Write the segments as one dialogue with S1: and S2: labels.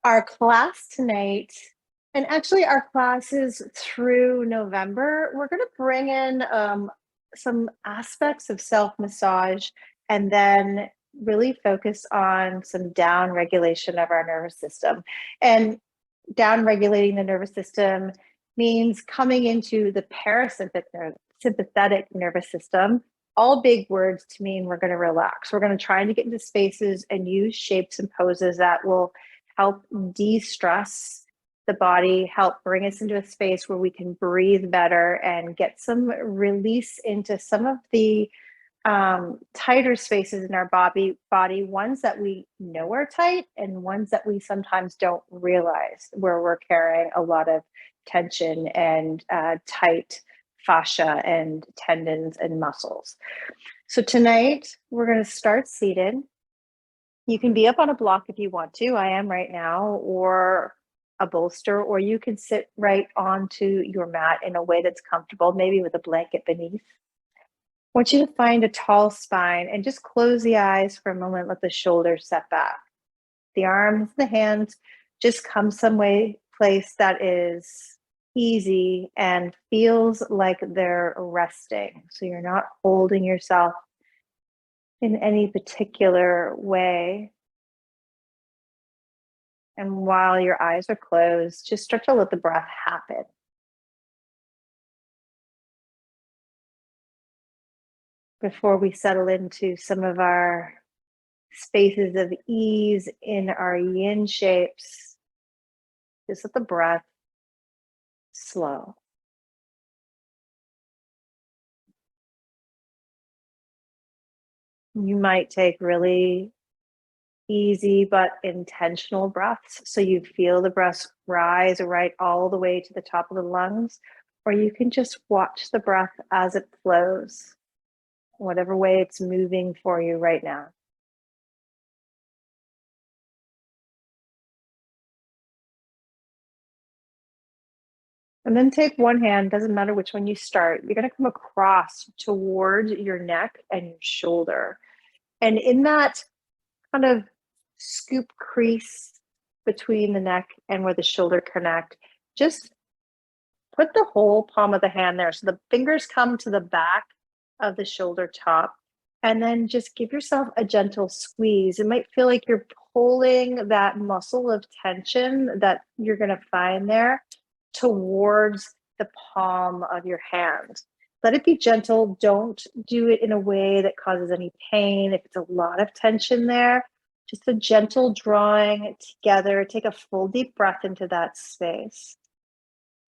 S1: Our class tonight, and actually our classes through November, we're going to bring in some aspects of self-massage and then really focus on some down regulation of our nervous system. And down regulating the nervous system means coming into the sympathetic nervous system. All big words to mean we're going to relax. We're going to try to get into spaces and use shapes and poses that will help de-stress the body, help bring us into a space where we can breathe better and get some release into some of the tighter spaces in our body, ones that we know are tight and ones that we sometimes don't realize where we're carrying a lot of tension and tight fascia and tendons and muscles. So tonight we're going to start seated. You can be up on a block if you want to. I am right now, or a bolster, or you can sit right onto your mat in a way that's comfortable, maybe with a blanket beneath. I want you to find a tall spine and just close the eyes for a moment. Let the shoulders set back. The arms, the hands just come some place that is easy and feels like they're resting. So you're not holding yourself in any particular way. And while your eyes are closed, just start to let the breath happen. Before we settle into some of our spaces of ease in our yin shapes, just let the breath slow. You might take really easy but intentional breaths, so you feel the breath rise right all the way to the top of the lungs, or you can just watch the breath as it flows, whatever way it's moving for you right now. And then take one hand, doesn't matter which one you start, you're going to come across towards your neck and your shoulder. And in that kind of scoop crease between the neck and where the shoulder connect, just put the whole palm of the hand there. So the fingers come to the back of the shoulder top, and then just give yourself a gentle squeeze. It might feel like you're pulling that muscle of tension that you're going to find there towards the palm of your hand. Let it be gentle. Don't do it in a way that causes any pain. If it's a lot of tension there, just a gentle drawing together. Take a full deep breath into that space.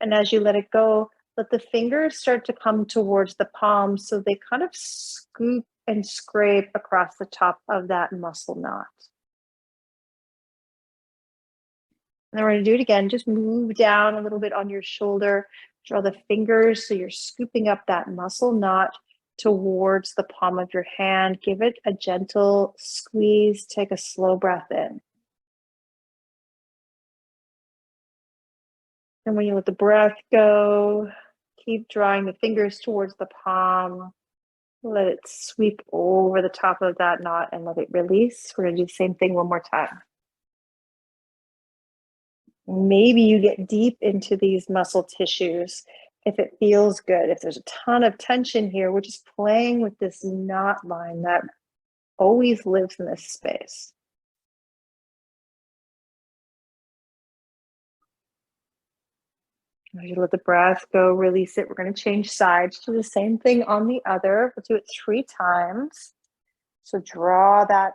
S1: And as you let it go, let the fingers start to come towards the palms so they kind of scoop and scrape across the top of that muscle knot. And then we're going to do it again. Just move down a little bit on your shoulder. Draw the fingers so you're scooping up that muscle knot towards the palm of your hand. Give it a gentle squeeze. Take a slow breath in. And when you let the breath go, keep drawing the fingers towards the palm. Let it sweep over the top of that knot and let it release. We're going to do the same thing one more time. Maybe you get deep into these muscle tissues if it feels good. If there's a ton of tension here, we're just playing with this knot line that always lives in this space. As you let the breath go, release it. We're going to change sides to the same thing on the other. We'll do it 3 times. So draw that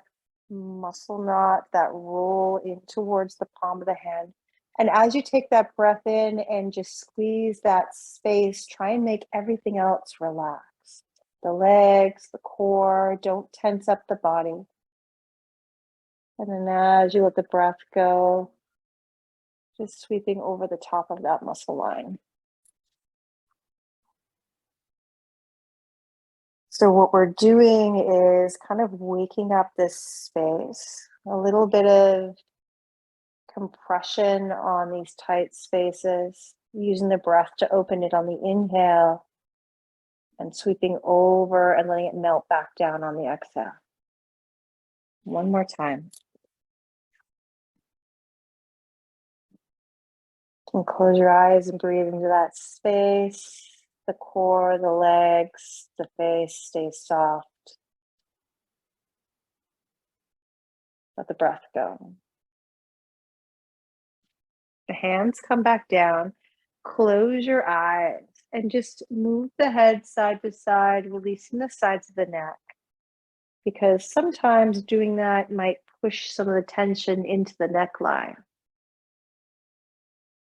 S1: muscle knot, that roll in towards the palm of the hand. And as you take that breath in and just squeeze that space, try and make everything else relax. The legs, the core, don't tense up the body. And then as you let the breath go, just sweeping over the top of that muscle line. So what we're doing is kind of waking up this space, a little bit of compression on these tight spaces, using the breath to open it on the inhale and sweeping over and letting it melt back down on the exhale. One more time. And close your eyes and breathe into that space. The core, the legs, the face stays soft. Let the breath go. The hands come back down. Close your eyes and just move the head side to side, releasing the sides of the neck. Because sometimes doing that might push some of the tension into the neckline.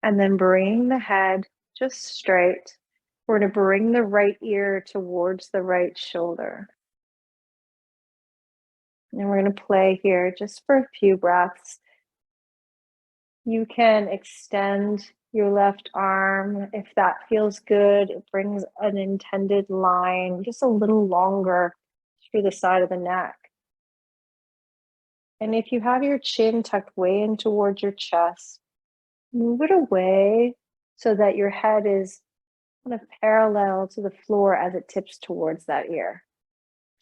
S1: And then bring the head just straight. We're going to bring the right ear towards the right shoulder. And we're going to play here just for a few breaths. You can extend your left arm if that feels good. It brings an intended line just a little longer through the side of the neck. And if you have your chin tucked way in towards your chest, move it away so that your head is kind of parallel to the floor as it tips towards that ear,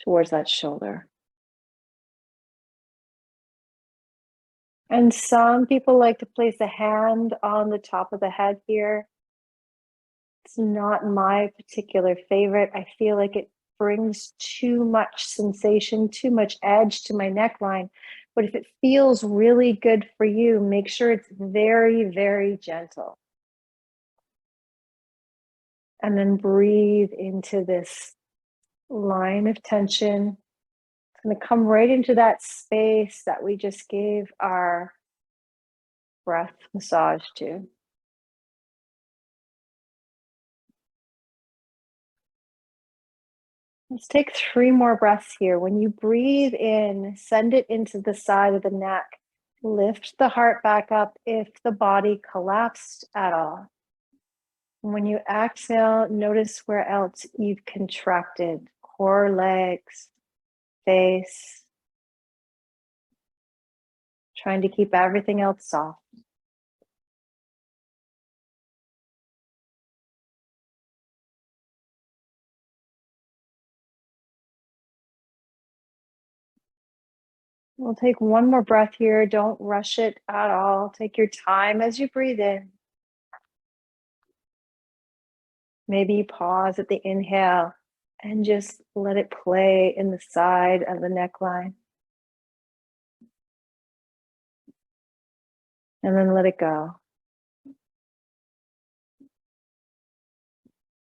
S1: towards that shoulder. And some people like to place a hand on the top of the head here. It's not my particular favorite. I feel like it brings too much sensation, too much edge to my neckline. But if it feels really good for you, make sure it's very, very gentle. And then breathe into this line of tension. It's going to come right into that space that we just gave our breath massage to. Let's take 3 more breaths here. When you breathe in, send it into the side of the neck. Lift the heart back up if the body collapsed at all. And when you exhale, notice where else you've contracted. Core, legs, face. Trying to keep everything else soft. We'll take 1 more breath here. Don't rush it at all. Take your time as you breathe in. Maybe you pause at the inhale and just let it play in the side of the neckline. And then let it go.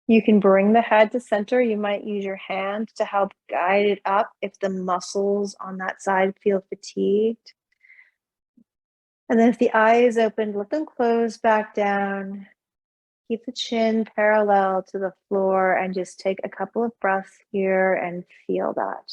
S1: You can bring the head to center. You might use your hand to help guide it up if the muscles on that side feel fatigued. And then if the eye is open, let them close back down. Keep the chin parallel to the floor and just take a couple of breaths here and feel that.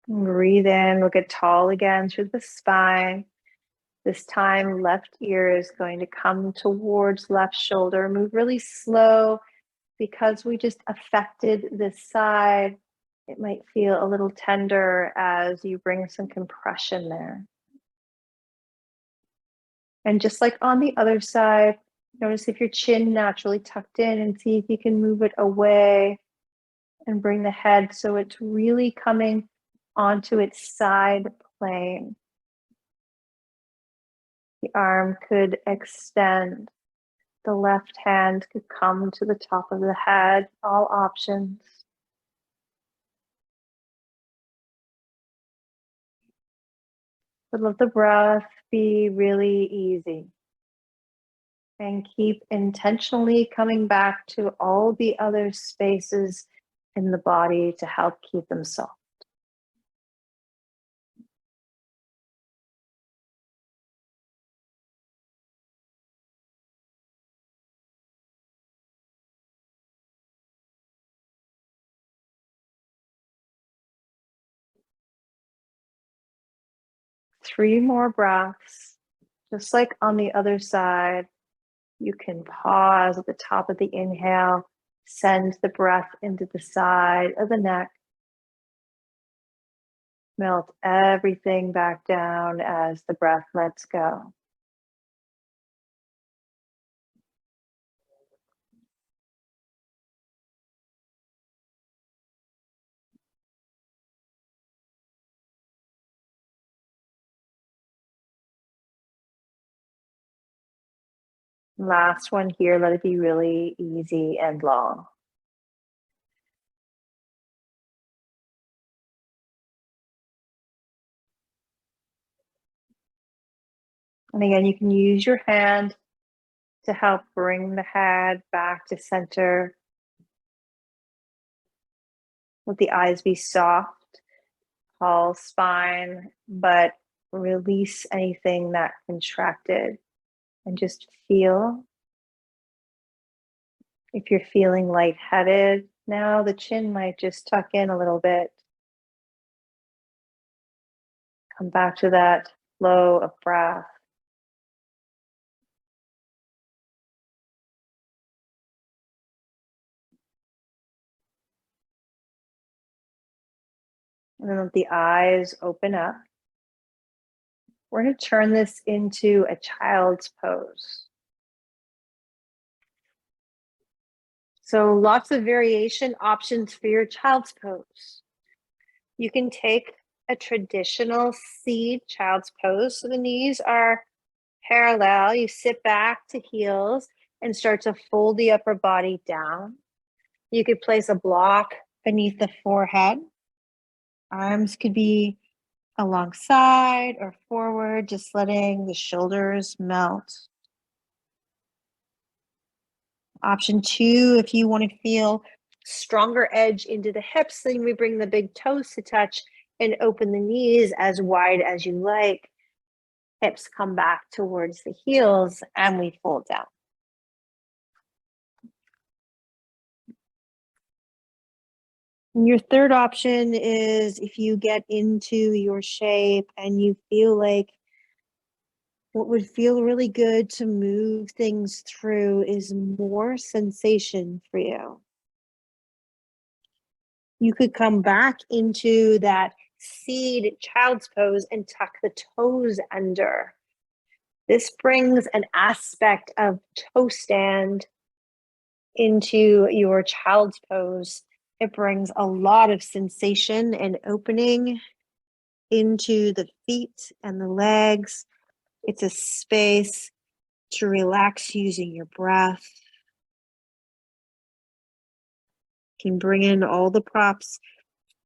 S1: Breathe in, we'll get tall again through the spine. This time, left ear is going to come towards left shoulder. Move really slow because we just affected this side. It might feel a little tender as you bring some compression there. And just like on the other side, notice if your chin naturally tucked in and see if you can move it away and bring the head so it's really coming onto its side plane. The arm could extend. The left hand could come to the top of the head, all options. But let the breath be really easy. And keep intentionally coming back to all the other spaces in the body to help keep them soft. Three more breaths, just like on the other side. You can pause at the top of the inhale, send the breath into the side of the neck. Melt everything back down as the breath lets go. Last one here, let it be really easy and long. And again, you can use your hand to help bring the head back to center. Let the eyes be soft, tall spine, but release anything that contracted and just feel. If you're feeling lightheaded now, the chin might just tuck in a little bit. Come back to that flow of breath. And then let the eyes open up. We're going to turn this into a child's pose. So lots of variation options for your child's pose. You can take a traditional seed child's pose. So the knees are parallel. You sit back to heels and start to fold the upper body down. You could place a block beneath the forehead. Arms could be alongside or forward, just letting the shoulders melt. Option two, if you want to feel stronger edge into the hips, then we bring the big toes to touch and open the knees as wide as you like. Hips come back towards the heels and we fold down. And your third option is if you get into your shape and you feel like what would feel really good to move things through is more sensation for you. You could come back into that seed child's pose and tuck the toes under. This brings an aspect of toe stand into your child's pose. It brings a lot of sensation and opening into the feet and the legs. It's a space to relax using your breath. You can bring in all the props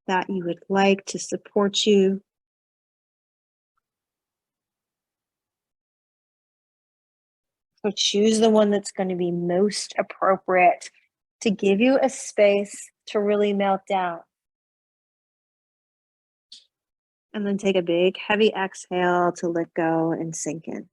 S1: that you would like to support you. So choose the one that's going to be most appropriate to give you a space to really melt down. And then take a big, heavy exhale to let go and sink in.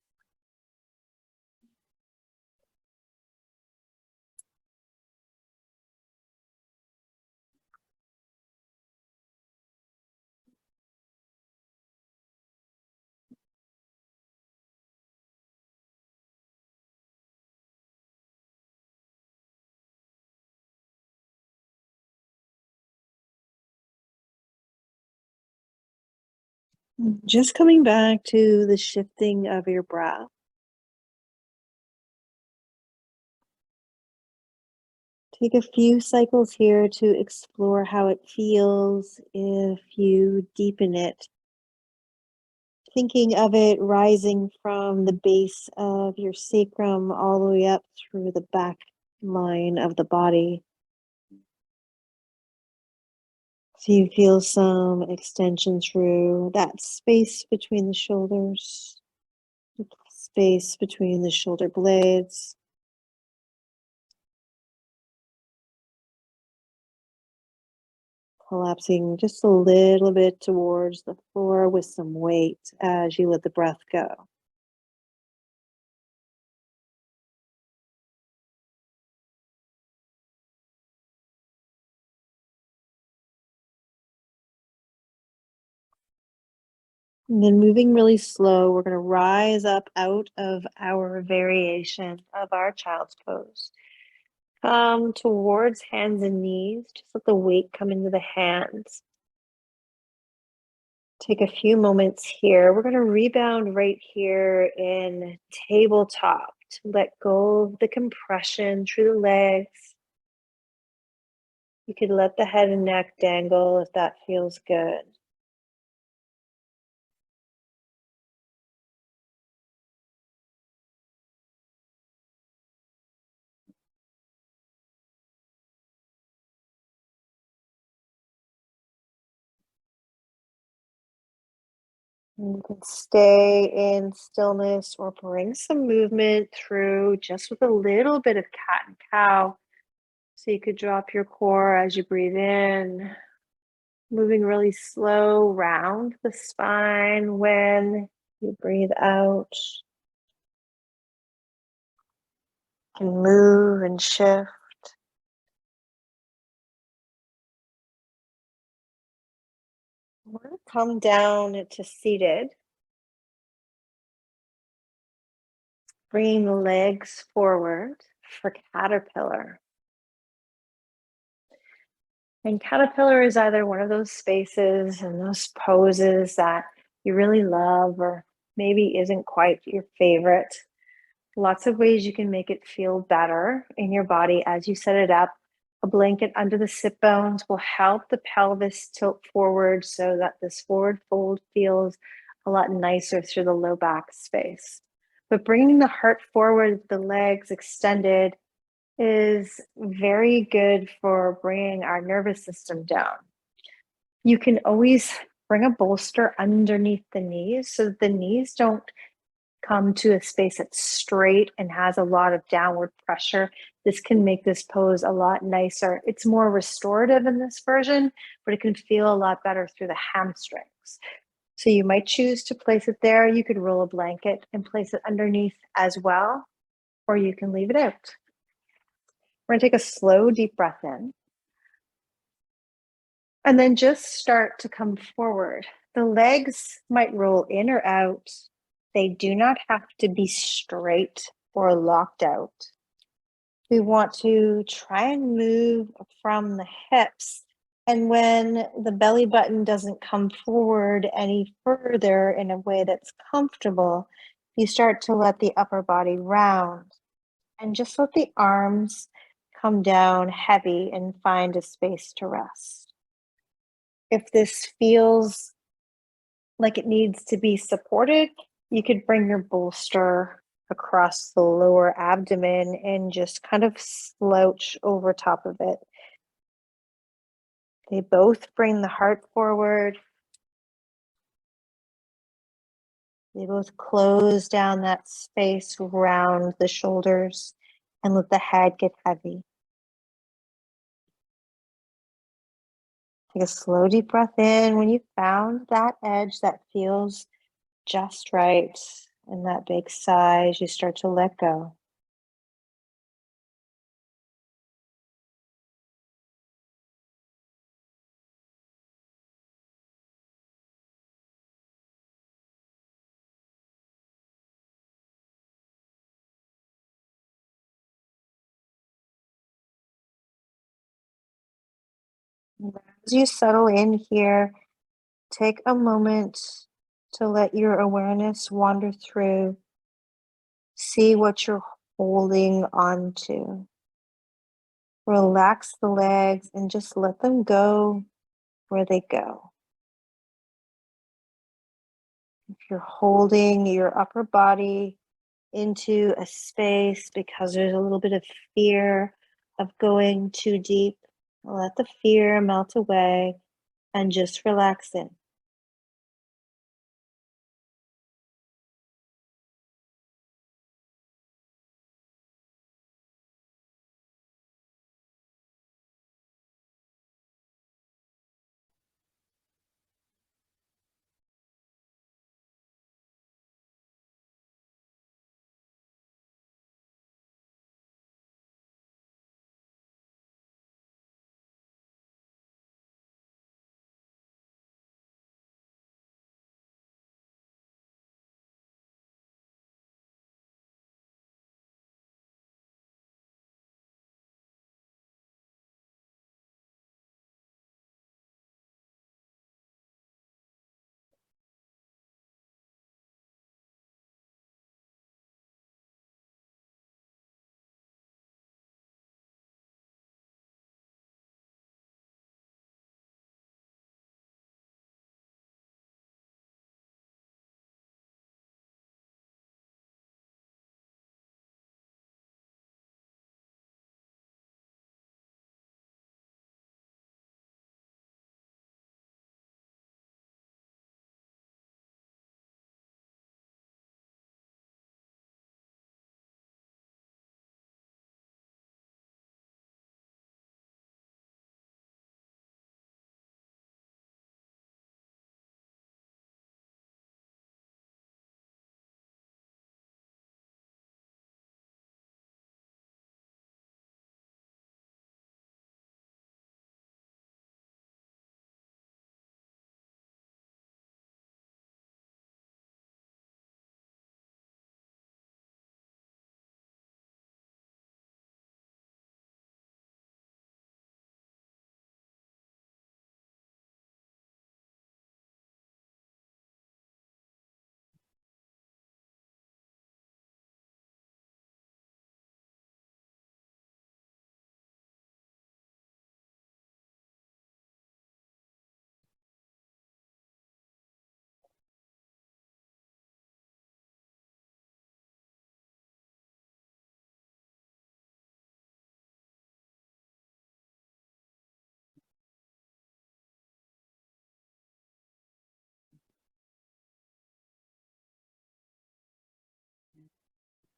S1: Just coming back to the shifting of your breath. Take a few cycles here to explore how it feels if you deepen it. Thinking of it rising from the base of your sacrum all the way up through the back line of the body. So you feel some extension through that space between the shoulders, space between the shoulder blades. Collapsing just a little bit towards the floor with some weight as you let the breath go. And then moving really slow, we're going to rise up out of our variation of our child's pose. Come towards hands and knees. Just let the weight come into the hands. Take a few moments here. We're going to rebound right here in tabletop to let go of the compression through the legs. You could let the head and neck dangle if that feels good. And you can stay in stillness or bring some movement through just with a little bit of cat and cow. So you could drop your core as you breathe in, moving really slow round the spine when you breathe out. You can move and shift. We're going to come down to seated, bringing the legs forward for caterpillar. And caterpillar is either one of those spaces and those poses that you really love, or maybe isn't quite your favorite. Lots of ways you can make it feel better in your body as you set it up. A blanket under the sit bones will help the pelvis tilt forward so that this forward fold feels a lot nicer through the low back space. But bringing the heart forward, the legs extended, is very good for bringing our nervous system down. You can always bring a bolster underneath the knees so that the knees don't come to a space that's straight and has a lot of downward pressure. This can make this pose a lot nicer. It's more restorative in this version, but it can feel a lot better through the hamstrings. So you might choose to place it there. You could roll a blanket and place it underneath as well, or you can leave it out. We're going to take a slow, deep breath in. And then just start to come forward. The legs might roll in or out. They do not have to be straight or locked out. We want to try and move from the hips. And when the belly button doesn't come forward any further in a way that's comfortable, you start to let the upper body round. And just let the arms come down heavy and find a space to rest. If this feels like it needs to be supported, you could bring your bolster across the lower abdomen and just kind of slouch over top of it. They both bring the heart forward. They both close down that space around the shoulders and let the head get heavy. Take a slow, deep breath in. When you've found that edge that feels just right, and that big sigh as you start to let go. As you settle in here, take a moment to let your awareness wander through. See what you're holding on to. Relax the legs and just let them go where they go. If you're holding your upper body into a space because there's a little bit of fear of going too deep, let the fear melt away and just relax in.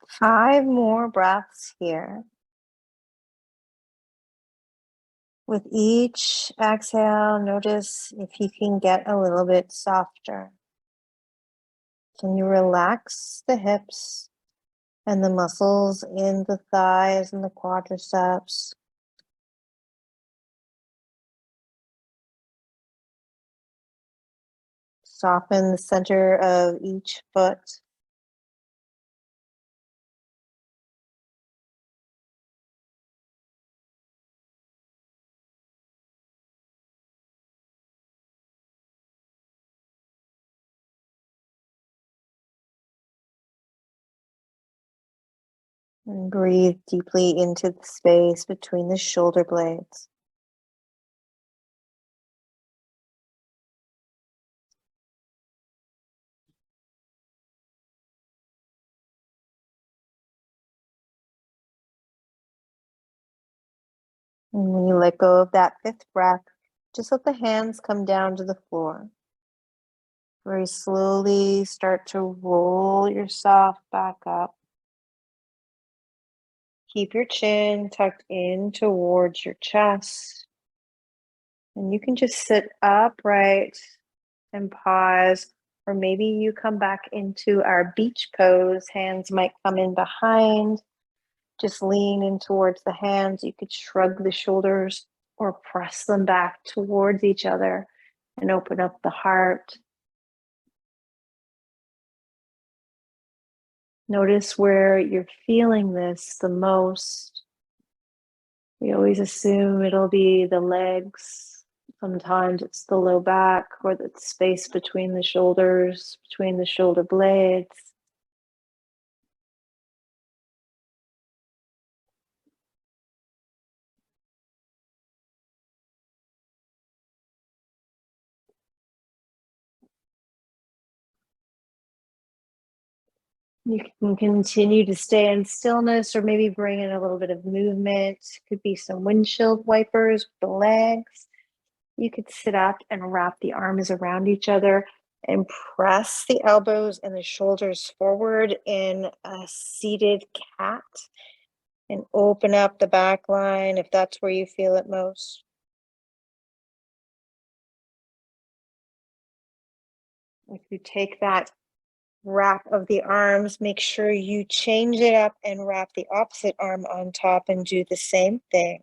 S1: 5 more breaths here. With each exhale, notice if you can get a little bit softer. Can you relax the hips and the muscles in the thighs and the quadriceps? Soften the center of each foot. And breathe deeply into the space between the shoulder blades. And when you let go of that 5th breath, just let the hands come down to the floor. Very slowly start to roll yourself back up. Keep your chin tucked in towards your chest. And you can just sit upright and pause, or maybe you come back into our beach pose. Hands might come in behind. Just lean in towards the hands. You could shrug the shoulders or press them back towards each other and open up the heart. Notice where you're feeling this the most. We always assume it'll be the legs. Sometimes it's the low back or the space between the shoulders, between the shoulder blades. You can continue to stay in stillness or maybe bring in a little bit of movement. Could be some windshield wipers with the legs. You could sit up and wrap the arms around each other and press the elbows and the shoulders forward in a seated cat and open up the back line if that's where you feel it most. If you take that wrap of the arms, make sure you change it up and wrap the opposite arm on top and do the same thing.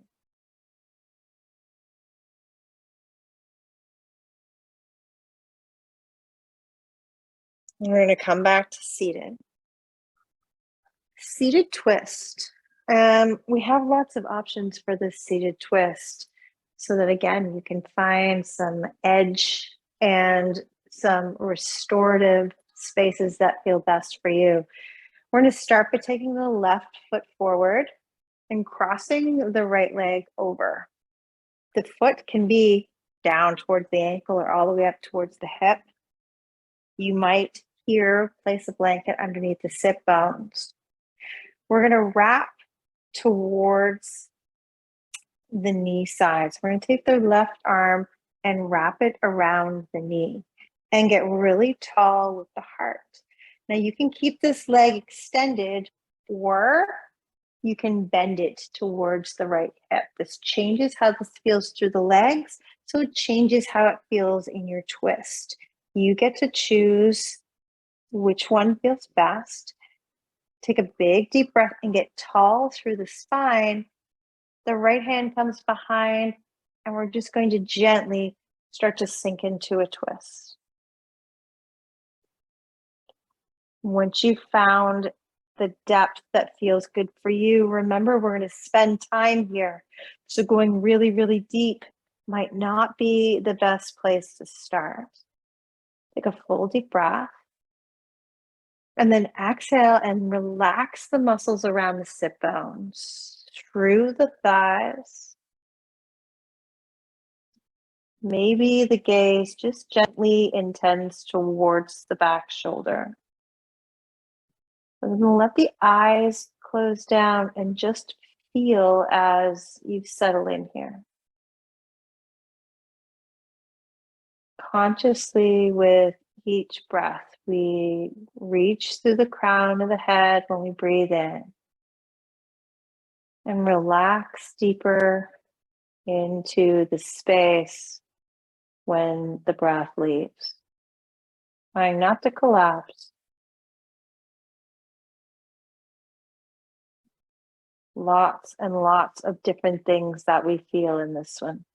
S1: We're going to come back to seated. Seated twist. We have lots of options for this seated twist so that, again, you can find some edge and some restorative spaces that feel best for you. We're going to start by taking the left foot forward and crossing the right leg over. The foot can be down towards the ankle or all the way up towards the hip. You might here place a blanket underneath the sit bones. We're going to wrap towards the knee sides. We're going to take the left arm and wrap it around the knee and get really tall with the heart. Now you can keep this leg extended or you can bend it towards the right hip. This changes how this feels through the legs, so it changes how it feels in your twist. You get to choose which one feels best. Take a big deep breath and get tall through the spine. The right hand comes behind, and we're just going to gently start to sink into a twist. Once you've found the depth that feels good for you, remember we're going to spend time here. So going really, really deep might not be the best place to start. Take a full deep breath. And then exhale and relax the muscles around the sit bones, through the thighs. Maybe the gaze just gently intends towards the back shoulder. And then let the eyes close down and just feel as you settle in here. Consciously, with each breath. We reach through the crown of the head when we breathe in and relax deeper into the space when the breath leaves. Trying not to collapse. Lots and lots of different things that we feel in this one.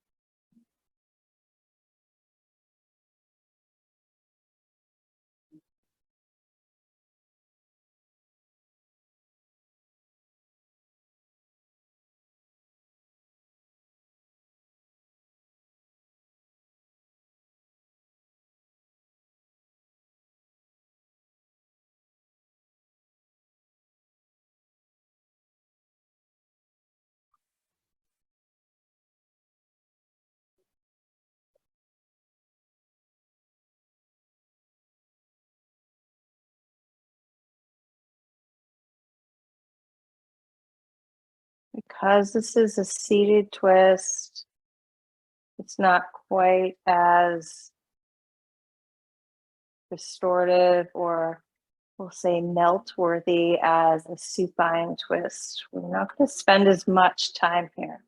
S1: Because this is a seated twist, it's not quite as restorative or we'll say melt worthy as a supine twist. We're not going to spend as much time here.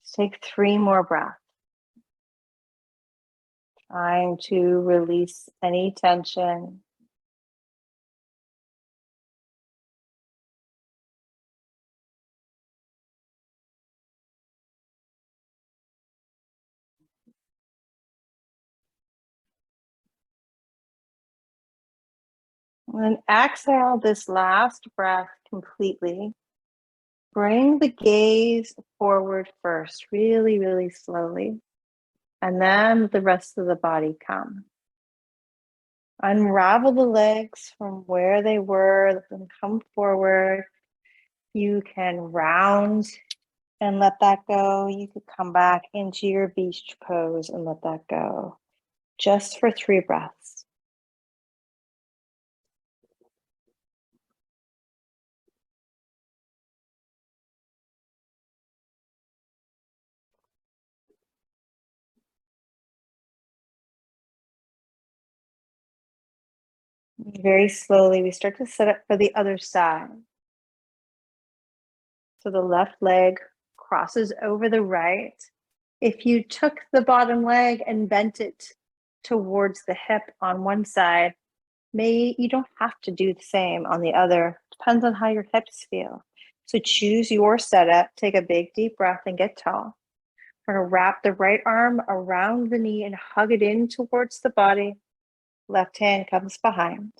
S1: Let's take 3 more breaths. Trying to release any tension. And then exhale this last breath completely. Bring the gaze forward first, really, really slowly. And then the rest of the body come. Unravel the legs from where they were, let them come forward. You can round and let that go. You could come back into your beach pose and let that go. Just for 3 breaths. Very slowly, we start to set up for the other side. So the left leg crosses over the right. If you took the bottom leg and bent it towards the hip on one side, you don't have to do the same on the other. Depends on how your hips feel. So choose your setup, take a big deep breath and get tall. We're going to wrap the right arm around the knee and hug it in towards the body. Left hand comes behind.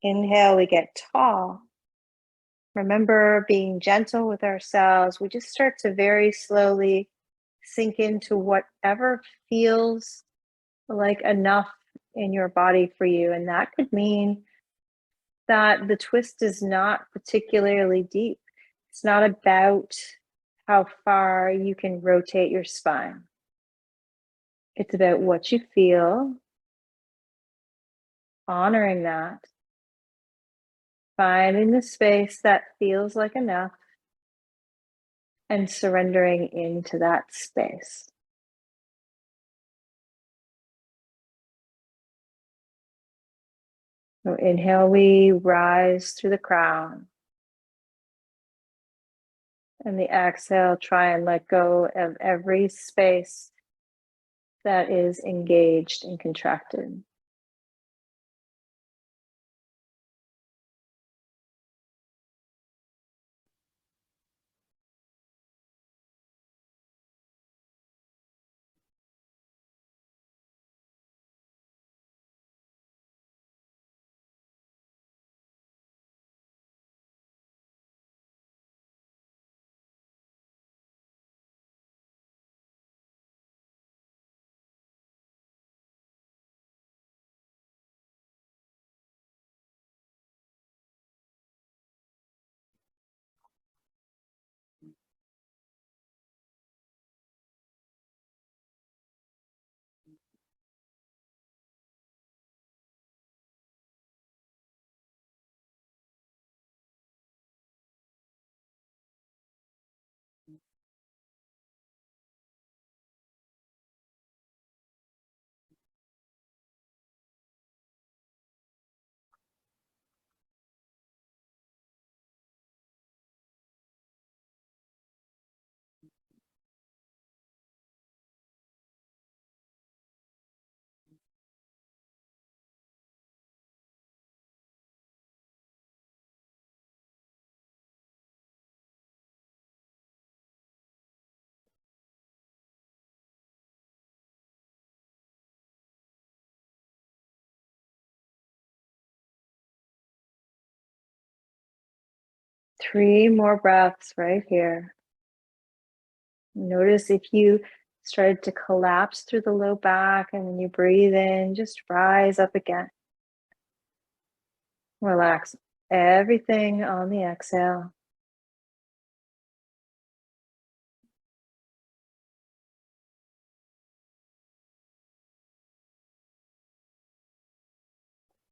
S1: Inhale, we get tall. Remember being gentle with ourselves. We just start to very slowly sink into whatever feels like enough in your body for you. And that could mean that the twist is not particularly deep. It's not about how far you can rotate your spine. It's about what you feel, honoring that, finding the space that feels like enough, and surrendering into that space. So inhale, we rise through the crown. And the exhale, try and let go of every space that is engaged and contracted. 3 more breaths right here. Notice if you started to collapse through the low back and when you breathe in, just rise up again. Relax everything on the exhale.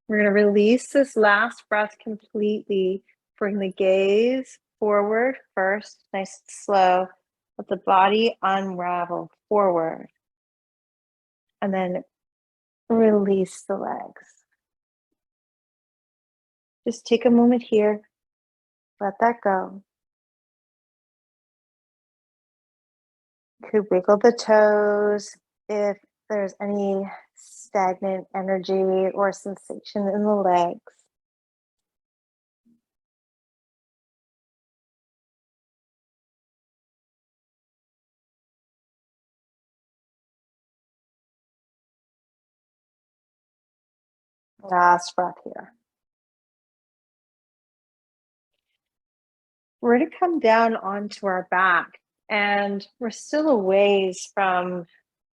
S1: We're going to release this last breath completely. Bring the gaze forward first, nice and slow. Let the body unravel forward. And then release the legs. Just take a moment here. Let that go. You could wiggle the toes if there's any stagnant energy or sensation in the legs. Last breath here. We're going to come down onto our back, and we're still a ways from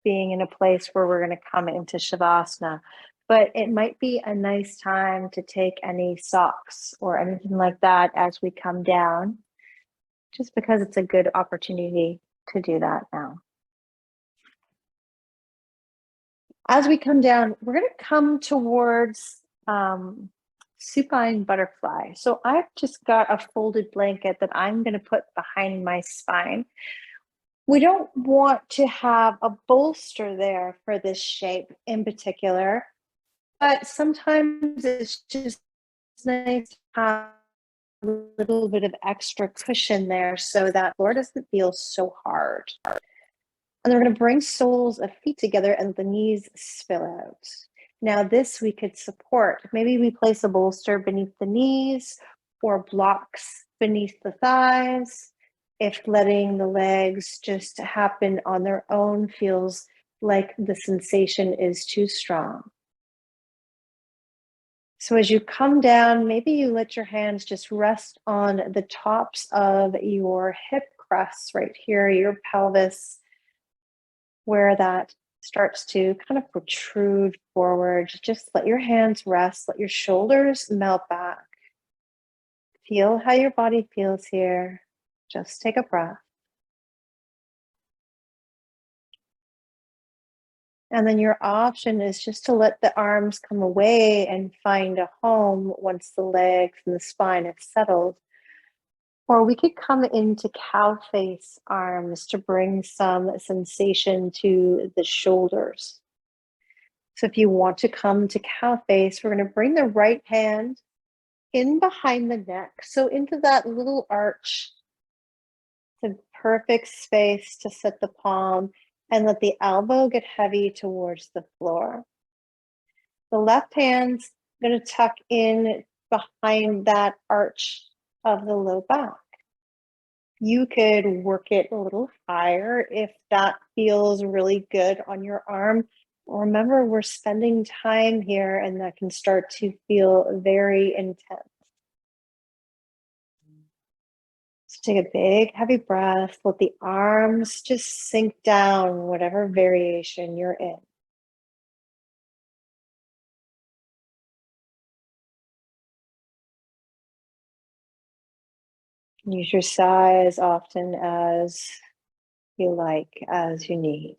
S1: being in a place where we're going to come into Shavasana. But it might be a nice time to take any socks or anything like that as we come down, just because it's a good opportunity to do that now. As we come down, we're going to come towards supine butterfly. So I've just got a folded blanket that I'm going to put behind my spine. We don't want to have a bolster there for this shape in particular, but sometimes it's just nice to have a little bit of extra cushion there so that floor doesn't feel so hard. And then we're going to bring soles of feet together and the knees spill out. Now this we could support. Maybe we place a bolster beneath the knees or blocks beneath the thighs. If letting the legs just happen on their own feels like the sensation is too strong. So as you come down, maybe you let your hands just rest on the tops of your hip crests right here, your pelvis, where that starts to kind of protrude forward. Just let your hands rest, let your shoulders melt back. Feel how your body feels here. Just take a breath. And then your option is just to let the arms come away and find a home once the legs and the spine have settled. Or we could come into cow face arms to bring some sensation to the shoulders. So if you want to come to cow face, we're going to bring the right hand in behind the neck. So into that little arch. It's a perfect space to set the palm and let the elbow get heavy towards the floor. The left hand's going to tuck in behind that arch of the low back. You could work it a little higher if that feels really good on your arm. Remember, we're spending time here and that can start to feel very intense. So take a big, heavy breath. Let the arms just sink down, whatever variation you're in. Use your sigh as often as you like, as you need.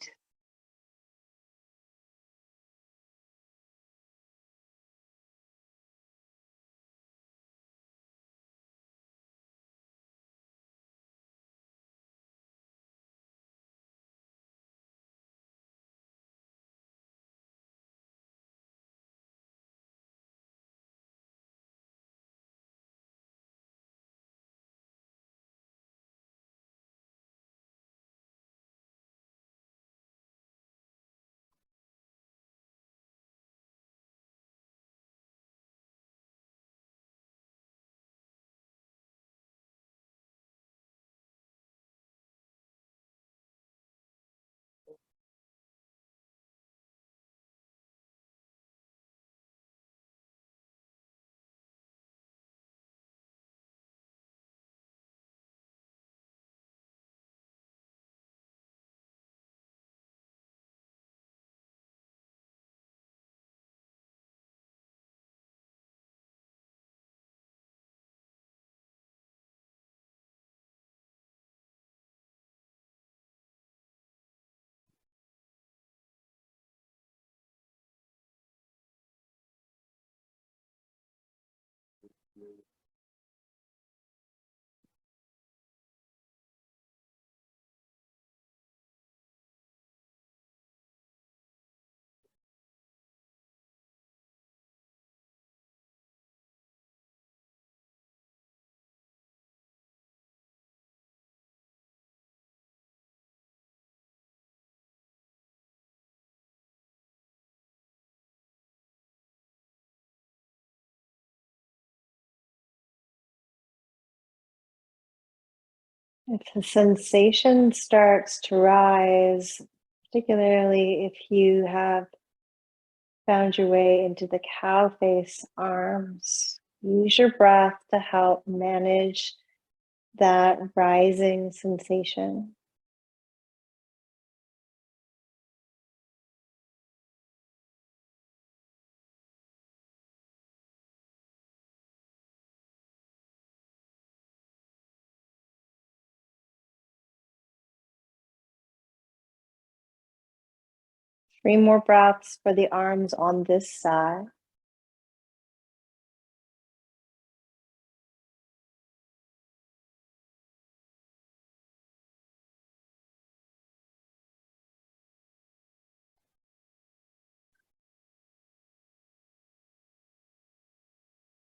S1: If the sensation starts to rise, particularly if you have found your way into the cow face arms, use your breath to help manage that rising sensation. Three more breaths for the arms on this side.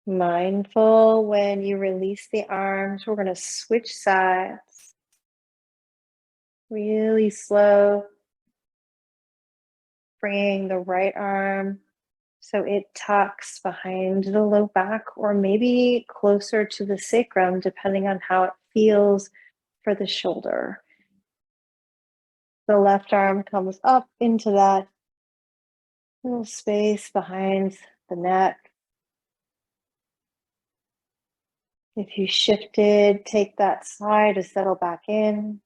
S1: Mindful when you release the arms, we're going to switch sides. Really slow, bringing the right arm so it tucks behind the low back or maybe closer to the sacrum, depending on how it feels for the shoulder. The left arm comes up into that little space behind the neck. If you shifted, take that side to settle back in.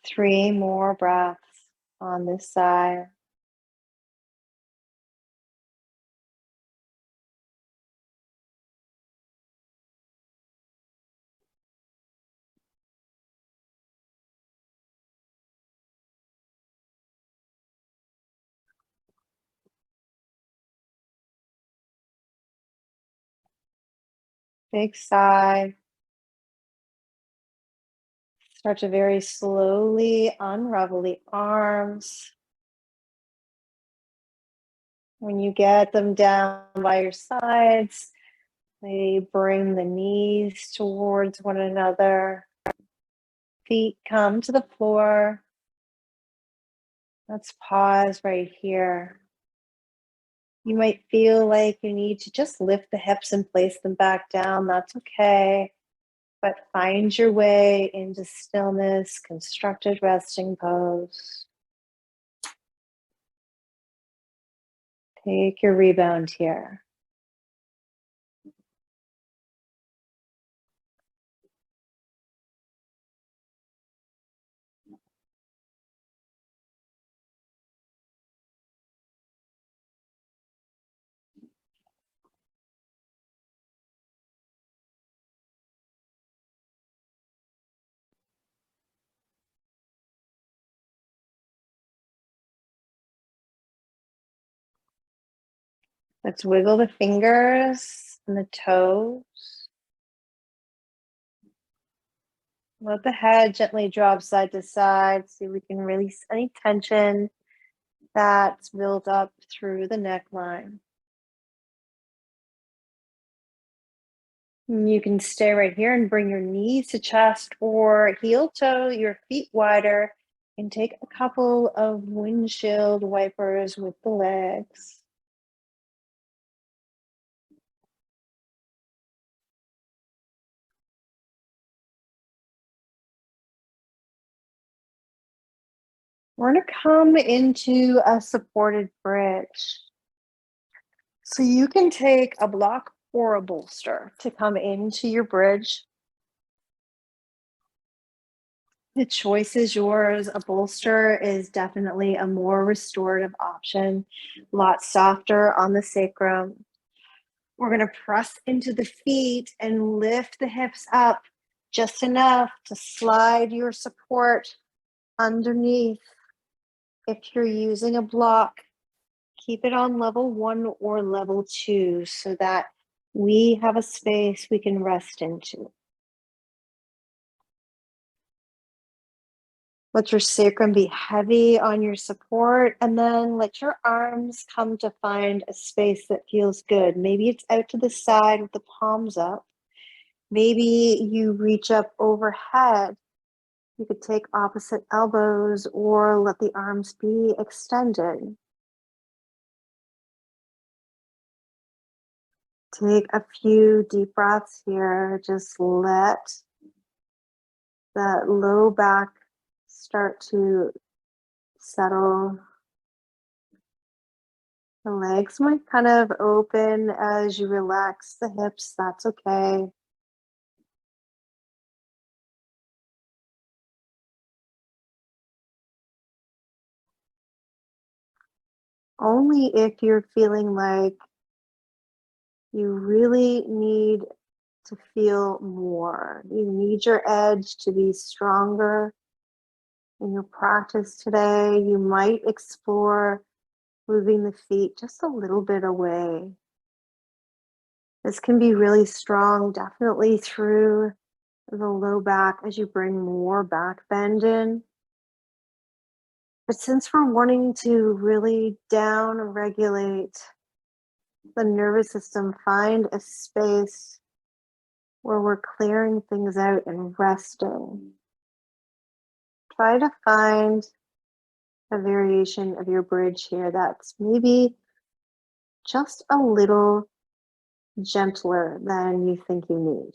S1: Three more breaths on this side. Big sigh. Start to very slowly unravel the arms. When you get them down by your sides, they bring the knees towards one another. Feet come to the floor. Let's pause right here. You might feel like you need to just lift the hips and place them back down. That's okay. But find your way into stillness, constructed resting pose. Take your rebound here. Let's wiggle the fingers and the toes. Let the head gently drop side to side so we can release any tension that's built up through the neckline. And you can stay right here and bring your knees to chest or heel toe your feet wider and take a couple of windshield wipers with the legs. We're going to come into a supported bridge. So you can take a block or a bolster to come into your bridge. The choice is yours. A bolster is definitely a more restorative option, a lot softer on the sacrum. We're going to press into the feet and lift the hips up just enough to slide your support underneath. If you're using a block, keep it on level 1 or level 2 so that we have a space we can rest into. Let your sacrum be heavy on your support, and then let your arms come to find a space that feels good. Maybe it's out to the side with the palms up. Maybe you reach up overhead. You could take opposite elbows or let the arms be extended. Take a few deep breaths here. Just let that low back start to settle. The legs might kind of open as you relax the hips. That's okay. Only if you're feeling like you really need to feel more. You need your edge to be stronger in your practice today. You might explore moving the feet just a little bit away. This can be really strong, definitely through the low back as you bring more back bend in. But since we're wanting to really down regulate the nervous system, find a space where we're clearing things out and resting. Try to find a variation of your bridge here that's maybe just a little gentler than you think you need.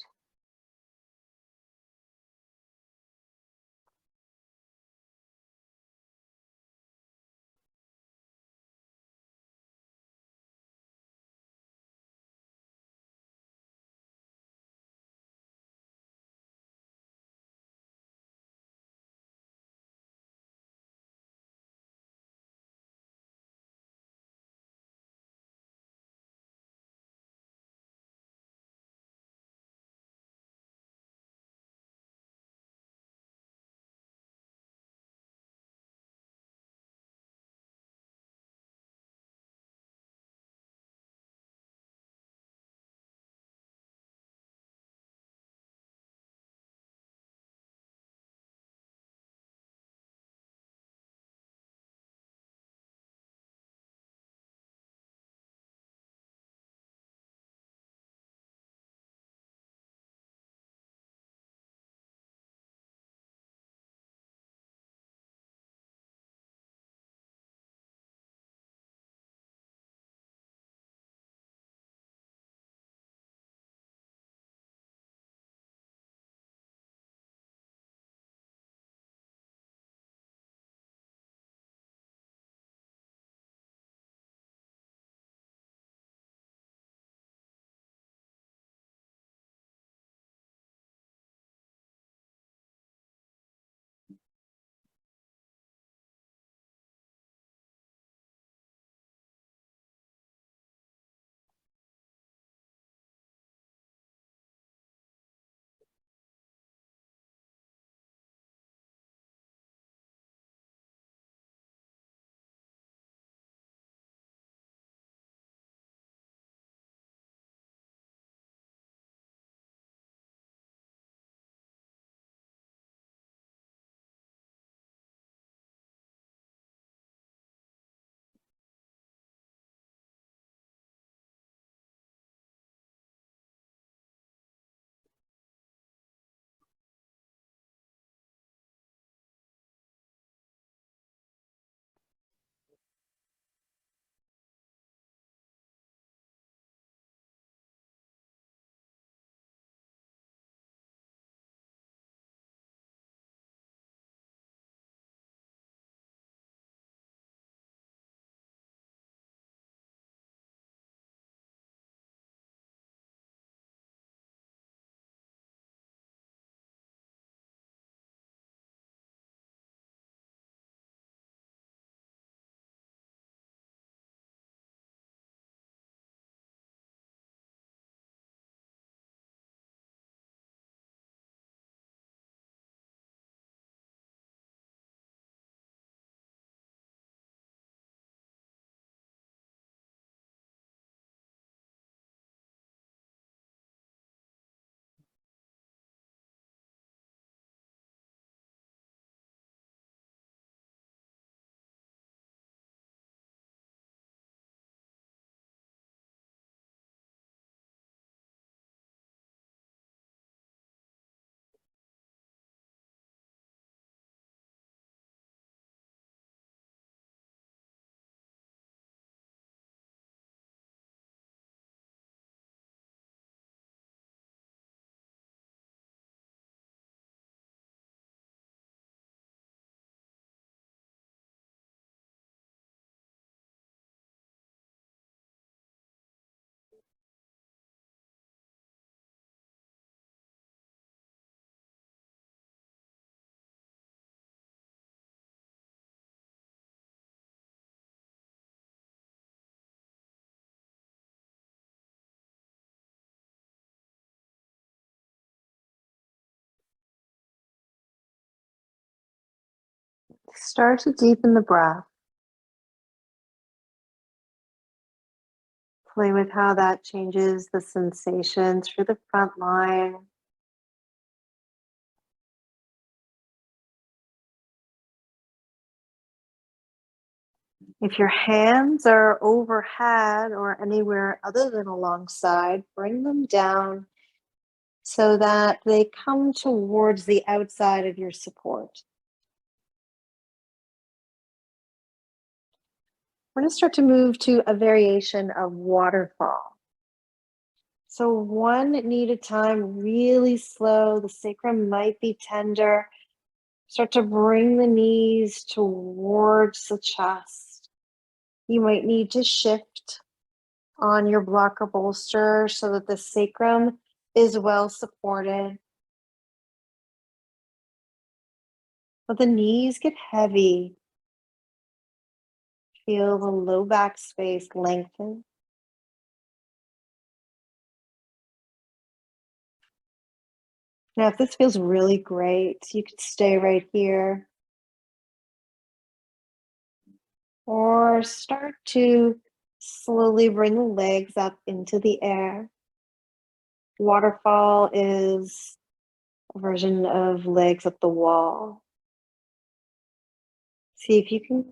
S1: Start to deepen the breath. Play with how that changes the sensations through the front line. If your hands are overhead or anywhere other than alongside, bring them down so that they come towards the outside of your support. We're going to start to move to a variation of waterfall. So, one knee at a time, really slow. The sacrum might be tender. Start to bring the knees towards the chest. You might need to shift on your block or bolster so that the sacrum is well supported. Let the knees get heavy. Feel the low back space lengthen. Now, if this feels really great, you could stay right here or start to slowly bring the legs up into the air. Waterfall is a version of legs up the wall. See if you can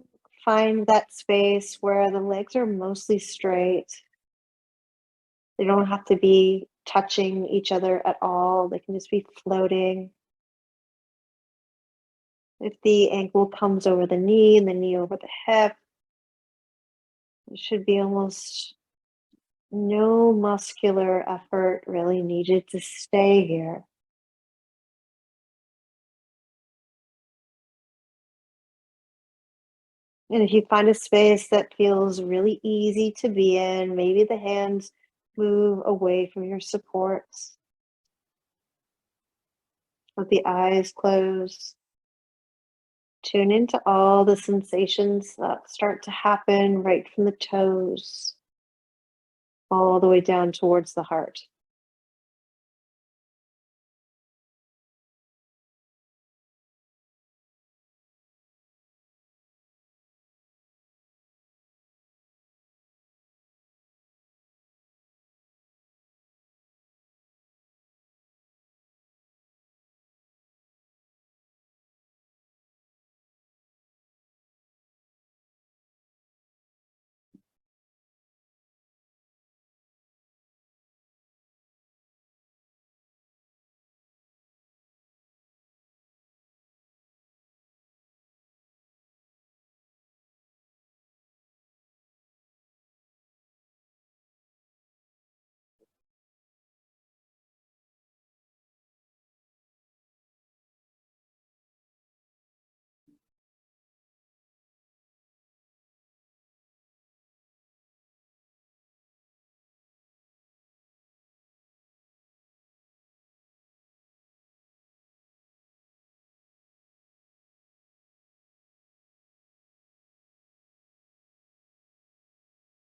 S1: find that space where the legs are mostly straight. They don't have to be touching each other at all. They can just be floating. If the ankle comes over the knee and the knee over the hip, there should be almost no muscular effort really needed to stay here. And if you find a space that feels really easy to be in, maybe the hands move away from your supports. Let the eyes close. Tune into all the sensations that start to happen right from the toes, all the way down towards the heart.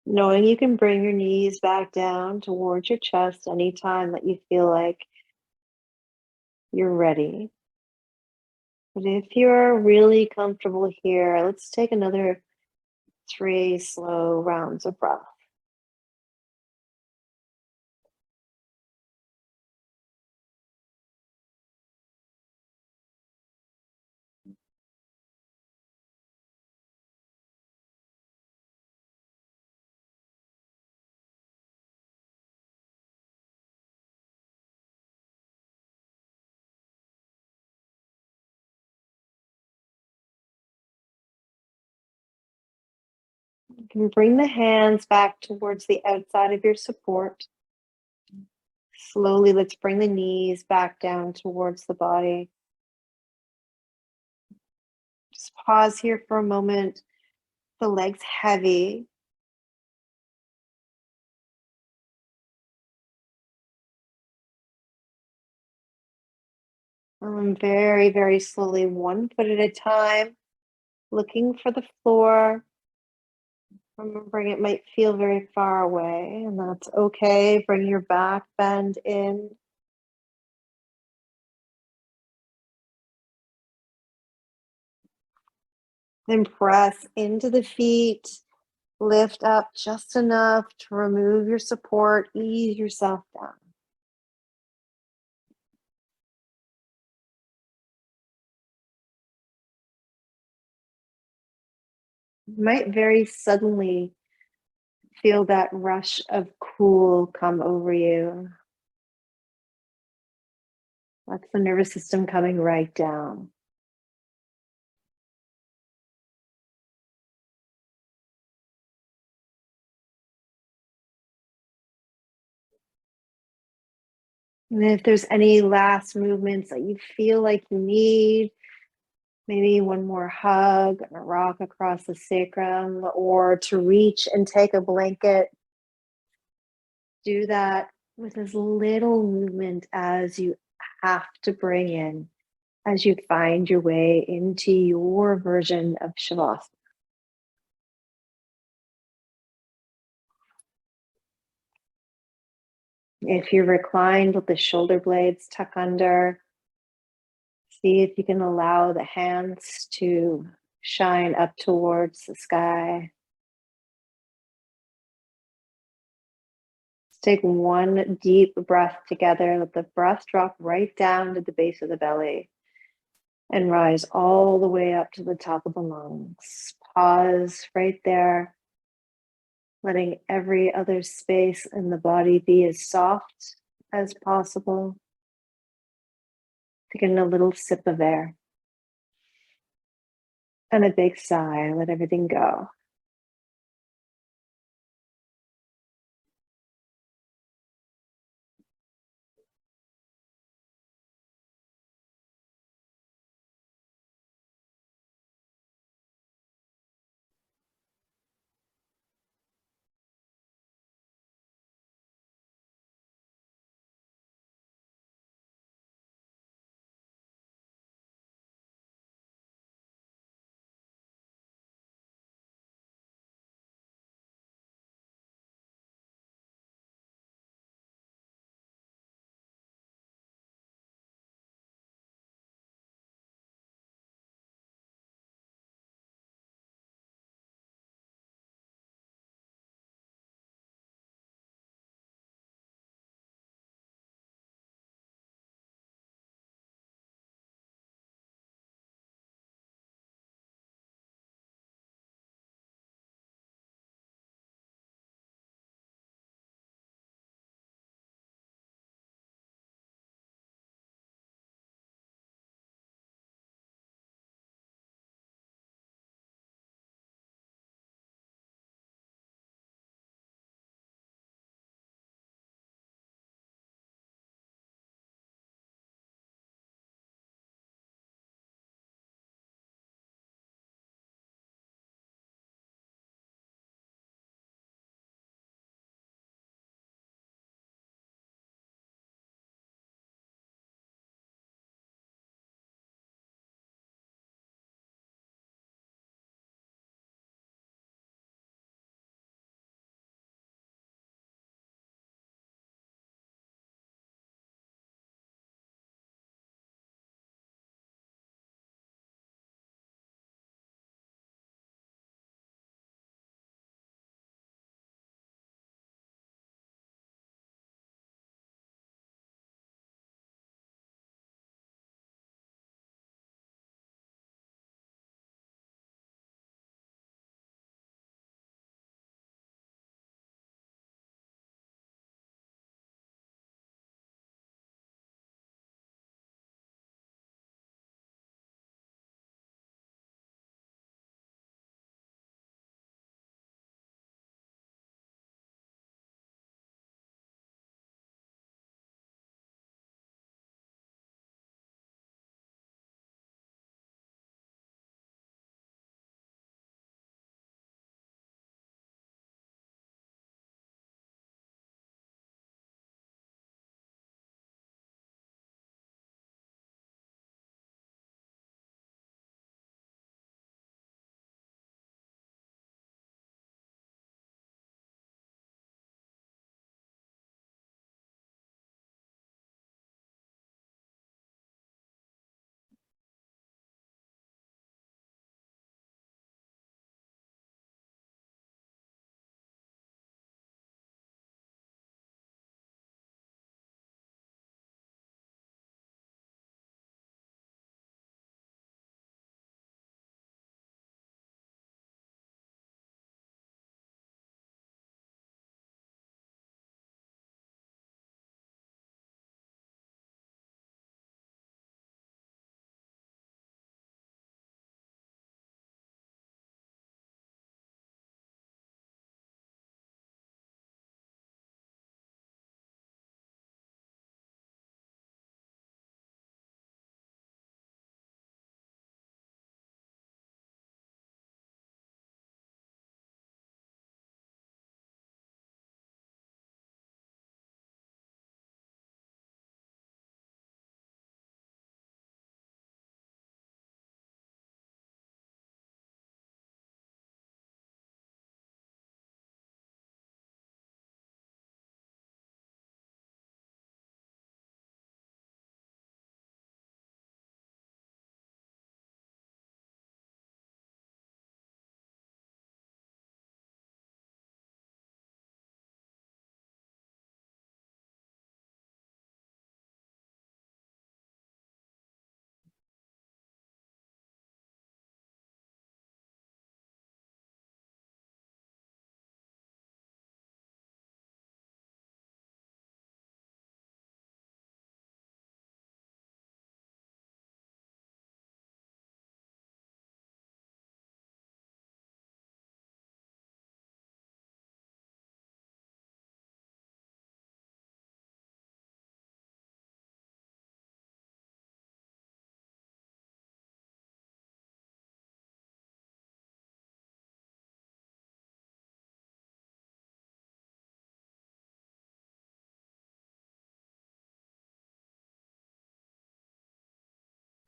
S1: Knowing you can bring your knees back down towards your chest anytime that you feel like you're ready. But if you're really comfortable here, let's take another 3 slow rounds of breath. You can bring the hands back towards the outside of your support. Slowly, let's bring the knees back down towards the body. Just pause here for a moment. The legs heavy. Very, very slowly, 1 foot at a time, looking for the floor. Remembering it might feel very far away, and that's okay. Bring your back bend in. Then press into the feet, lift up just enough to remove your support, ease yourself down. You might very suddenly feel that rush of cool come over you. That's the nervous system coming right down. And if there's any last movements that you feel like you need, maybe one more hug and a rock across the sacrum, or to reach and take a blanket, do that with as little movement as you have to bring in as you find your way into your version of Shavasana. If you're reclined with the shoulder blades tuck under, see if you can allow the hands to shine up towards the sky. Let's take one deep breath together. Let the breath drop right down to the base of the belly and rise all the way up to the top of the lungs. Pause right there, letting every other space in the body be as soft as possible. Taking a little sip of air and a big sigh. Let everything go.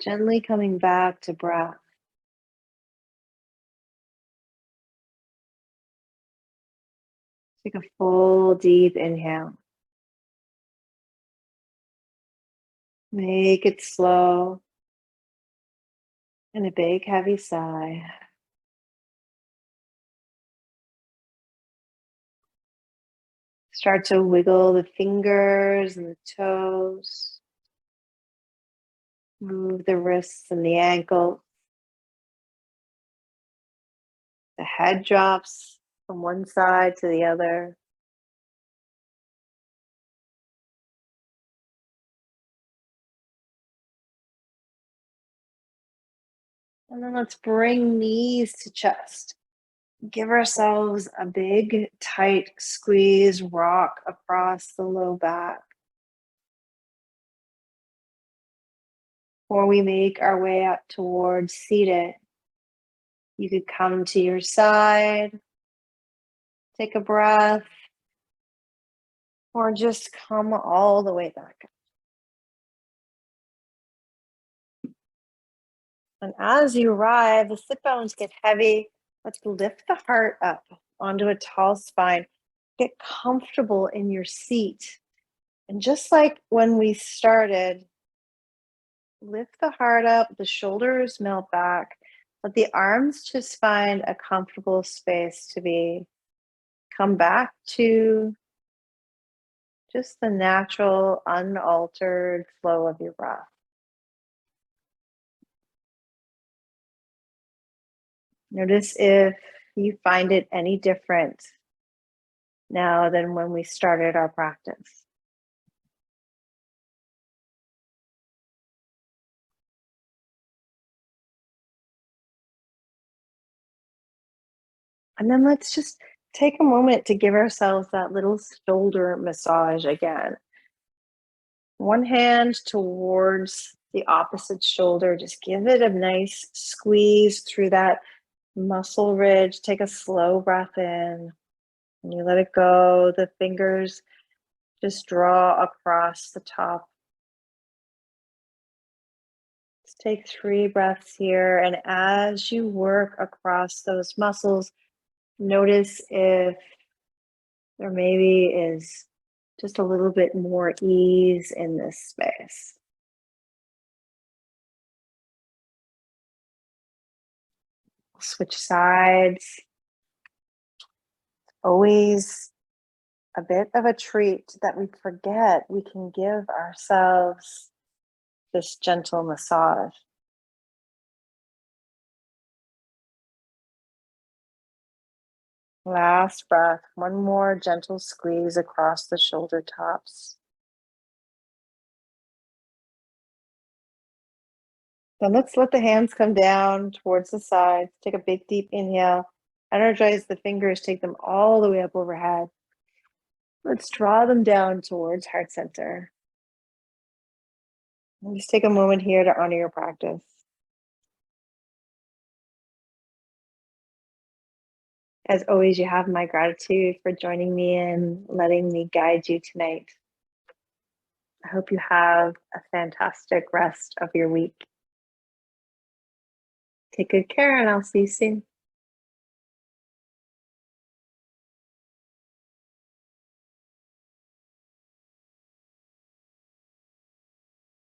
S1: Gently coming back to breath. Take a full deep inhale. Make it slow and a big heavy sigh. Start to wiggle the fingers and the toes. Move the wrists and the ankles. The head drops from one side to the other. And then let's bring knees to chest. Give ourselves a big, tight squeeze, rock across the low back. Or we make our way up towards seated. You could come to your side, take a breath, or just come all the way back. And as you arrive, the sit bones get heavy. Let's lift the heart up onto a tall spine. Get comfortable in your seat. And just like when we started, lift the heart up, the shoulders melt back. Let the arms just find a comfortable space to be. Come back to just the natural, unaltered flow of your breath. Notice if you find it any different now than when we started our practice. And then let's just take a moment to give ourselves that little shoulder massage again. One hand towards the opposite shoulder. Just give it a nice squeeze through that muscle ridge. Take a slow breath in and you let it go. The fingers just draw across the top. Let's take 3 breaths here. And as you work across those muscles, notice if there maybe is just a little bit more ease in this space. Switch sides. Always a bit of a treat that we forget we can give ourselves this gentle massage. Last breath, one more gentle squeeze across the shoulder tops. Then let's let the hands come down towards the sides. Take a big deep inhale. Energize the fingers, take them all the way up overhead. Let's draw them down towards heart center. And just take a moment here to honor your practice. As always, you have my gratitude for joining me and letting me guide you tonight. I hope you have a fantastic rest of your week. Take good care, and I'll see you soon.